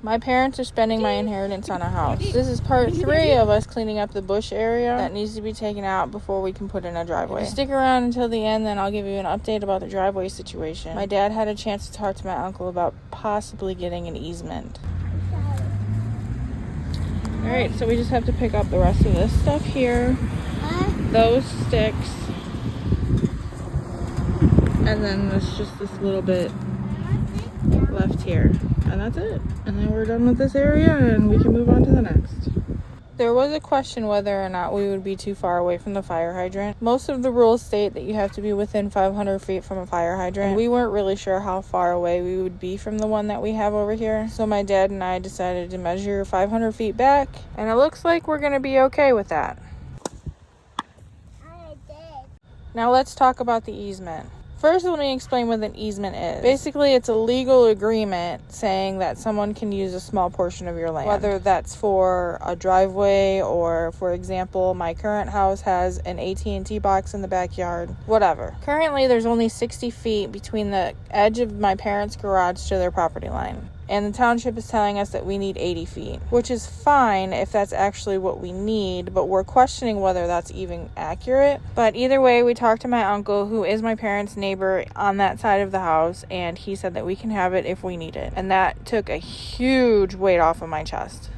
My parents are spending my inheritance on a house. This is part 3 of us cleaning up the bush area that needs to be taken out before we can put in a driveway. If you stick around until the end, then I'll give you an update about the driveway situation. My dad had a chance to talk to my uncle about possibly getting an easement. Alright, so we just have to pick up the rest of this stuff here. Those sticks. And then there's just this little bit left here. And that's it. And then we're done with this area and we can move on to the next. There was a question whether or not we would be too far away from the fire hydrant. Most of the rules state that you have to be within 500 feet from a fire hydrant. And we weren't really sure how far away we would be from the one that we have over here. So my dad and I decided to measure 500 feet back. And it looks like we're going to be okay with that. Now let's talk about the easement. First, let me explain what an easement is. Basically, it's a legal agreement saying that someone can use a small portion of your land. Whether that's for a driveway or, for example, my current house has an AT&T box in the backyard. Whatever. Currently, there's only 60 feet between the edge of my parents' garage to their property line. And the township is telling us that we need 80 feet, which is fine if that's actually what we need, but we're questioning whether that's even accurate. But either way, we talked to my uncle, who is my parents' neighbor on that side of the house, and he said that we can have it if we need it. And that took a huge weight off of my chest.